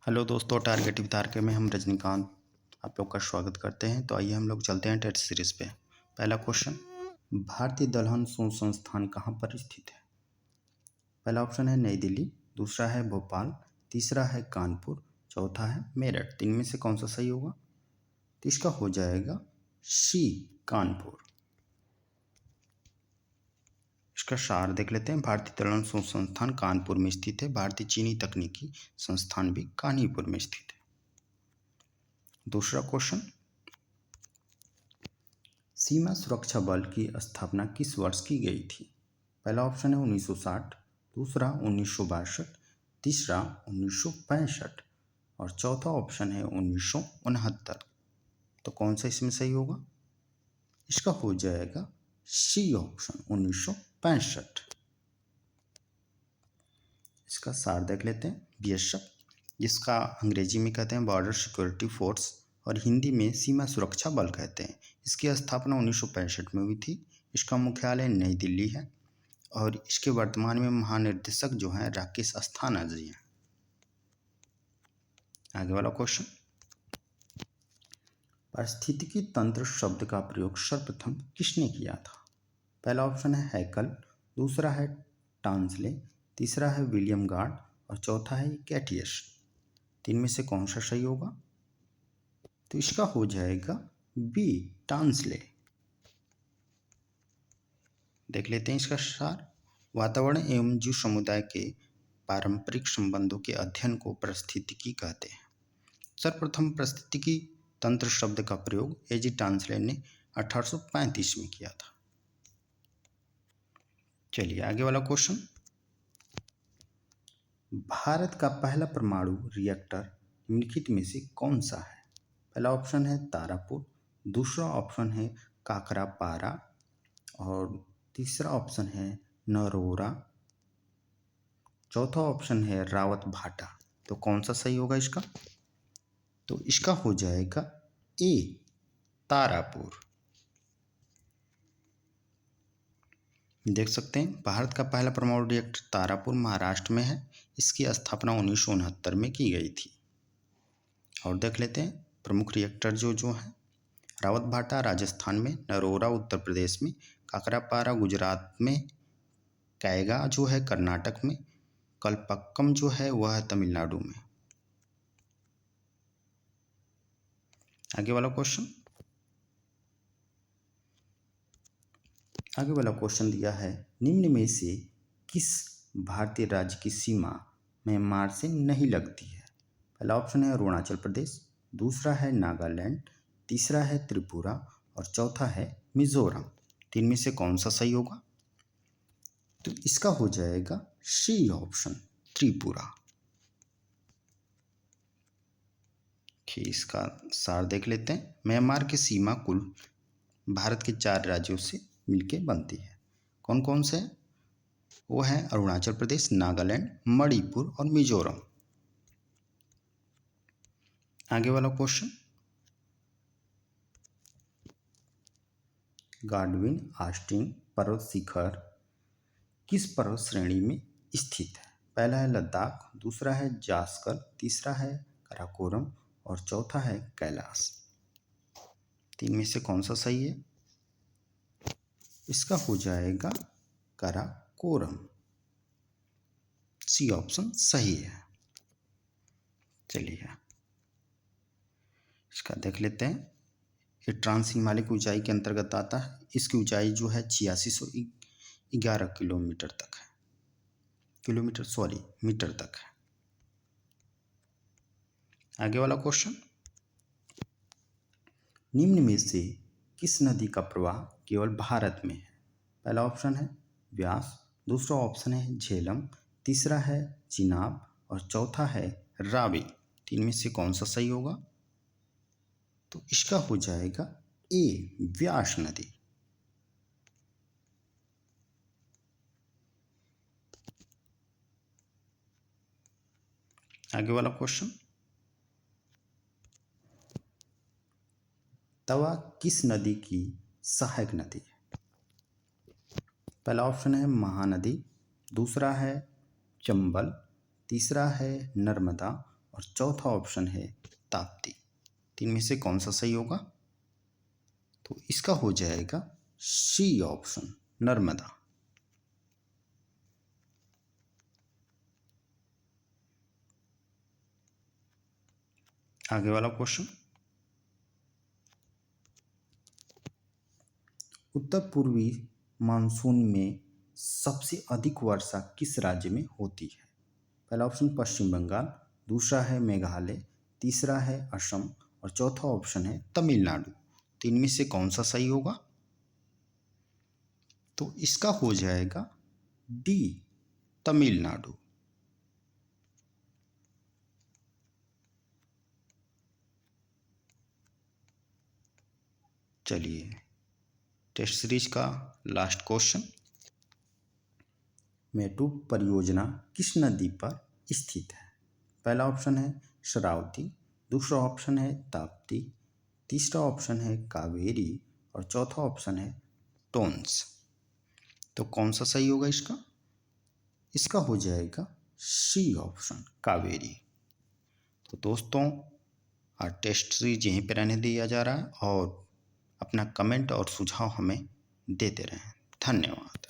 Hello दोस्तों, target वितारके में हम रजनीकांत आप लोग का स्वागत करते हैं। तो आइए हम लोग चलते हैं टेस्ट सीरीज पे। पहला क्वेश्चन, भारतीय दलहन शोध संस्थान कहाँ पर स्थित है? पहला ऑप्शन है नई दिल्ली, दूसरा है भोपाल, तीसरा है कानपुर, चौथा है मेरठ। तीन में से कौन सा सही होगा? तो इसका हो जाएगा सी, कानपुर। इसका सार देख लेते हैं। भारतीय दलहन शोध संस्थान कानपुर में स्थित है। भारतीय चीनी तकनीकी संस्थान भी कानपुर में स्थित है। दूसरा क्वेश्चन, सीमा सुरक्षा बल की स्थापना किस वर्ष की गई थी? पहला ऑप्शन है 1960, दूसरा 1962, तीसरा 1965 और चौथा ऑप्शन है 1969। तो कौन सा इसमें सही होगा? इसका हो जाएगा सी ऑप्शन 1965। इसका सार देख लेते हैं। बीएसएफ, जिसका अंग्रेजी में कहते हैं बॉर्डर सिक्योरिटी फोर्स और हिंदी में सीमा सुरक्षा बल कहते हैं, इसकी स्थापना 1965 में हुई थी। इसका मुख्यालय नई दिल्ली है और इसके वर्तमान में महानिर्देशक जो हैं राकेश अस्थाना जी हैं। आगे वाला क्वेश्चन, पारिस्थितिकी तंत्र शब्द का प्रयोग सर्वप्रथम किसने किया था? पहला ऑप्शन है हैकल, दूसरा है टांसले, तीसरा है विलियम गार्ड और चौथा है कैटियस। तीन में से कौन सा सही होगा? तो इसका हो जाएगा बी, टांसले। देख लेते हैं इसका सार। वातावरण एवं जीव समुदाय के पारंपरिक संबंधों के अध्ययन को पारिस्थितिकी कहते हैं। सर्वप्रथम पारिस्थितिकी तंत्र शब्द का प्रयोग एजी टांसले ने 1835 में किया था। चलिए आगे वाला क्वेश्चन, भारत का पहला परमाणु रिएक्टर निम्नलिखित में से कौन सा है? पहला ऑप्शन है तारापुर, दूसरा ऑप्शन है काकरापारा और तीसरा ऑप्शन है नरोरा, चौथा ऑप्शन है रावत भाटा। तो कौन सा सही होगा इसका? तो इसका हो जाएगा ए, तारापुर। देख सकते हैं भारत का पहला परमाणु रिएक्टर तारापुर महाराष्ट्र में है। इसकी स्थापना 1969 में की गई थी। और देख लेते हैं प्रमुख रिएक्टर जो है रावत भाटा राजस्थान में, नरोरा उत्तर प्रदेश में, काकरापारा गुजरात में, कैगा जो है कर्नाटक में, कलपक्कम जो है वह है तमिलनाडु में। आगे वाला क्वेश्चन दिया है, निम्न में से किस भारतीय राज्य की सीमा म्यांमार से नहीं लगती है? पहला ऑप्शन है अरुणाचल प्रदेश, दूसरा है नागालैंड, तीसरा है त्रिपुरा और चौथा है मिजोरम। तीन में से कौन सा सही होगा? तो इसका हो जाएगा सी ऑप्शन, त्रिपुरा। इसका सार देख लेते हैं। म्यांमार की सीमा कुल भारत के 4 राज्यों से मिलके बनती है। कौन कौन से? वो है अरुणाचल प्रदेश, नागालैंड, मणिपुर और मिजोरम। आगे वाला क्वेश्चन, गाडविन आस्टिन पर्वत शिखर किस पर्वत श्रेणी में स्थित है? पहला है लद्दाख, दूसरा है जास्कर, तीसरा है काराकोरम और चौथा है कैलाश। तीन में से कौन सा सही है? इसका हो जाएगा काराकोरम। सी ऑप्शन सही है। चलिए इसका देख लेते हैं। ये ट्रांस हिमालय की ऊंचाई के अंतर्गत आता है। इसकी ऊंचाई जो है 8611 किलोमीटर तक है। मीटर तक है। आगे वाला क्वेश्चन, निम्न में से किस नदी का प्रवाह केवल भारत में है? पहला ऑप्शन है व्यास, दूसरा ऑप्शन है झेलम, तीसरा है चिनाब और चौथा है रावी। तीन में से कौन सा सही होगा? तो इसका हो जाएगा ए, व्यास नदी। आगे वाला क्वेश्चन, तवा किस नदी की सहायक नदी है? पहला ऑप्शन है महानदी, दूसरा है चंबल, तीसरा है नर्मदा और चौथा ऑप्शन है ताप्ती। तीन में से कौन सा सही होगा? तो इसका हो जाएगा सी ऑप्शन, नर्मदा। आगे वाला क्वेश्चन, उत्तर पूर्वी मानसून में सबसे अधिक वर्षा किस राज्य में होती है? पहला ऑप्शन पश्चिम बंगाल, दूसरा है मेघालय, तीसरा है असम और चौथा ऑप्शन है तमिलनाडु। तीन में से कौन सा सही होगा? तो इसका हो जाएगा डी, तमिलनाडु। चलिए, टेस्ट सीरीज का लास्ट क्वेश्चन, मेट्रो परियोजना किस नदी पर स्थित है? पहला ऑप्शन है शरावती, दूसरा ऑप्शन है ताप्ती, तीसरा ऑप्शन है कावेरी और चौथा ऑप्शन है टोन्स। तो कौन सा सही होगा इसका? इसका हो जाएगा सी ऑप्शन, कावेरी। तो दोस्तों, आज टेस्ट सीरीज यहीं पर रहने दिया जा रहा है और अपना कमेंट और सुझाव हमें देते रहें। धन्यवाद।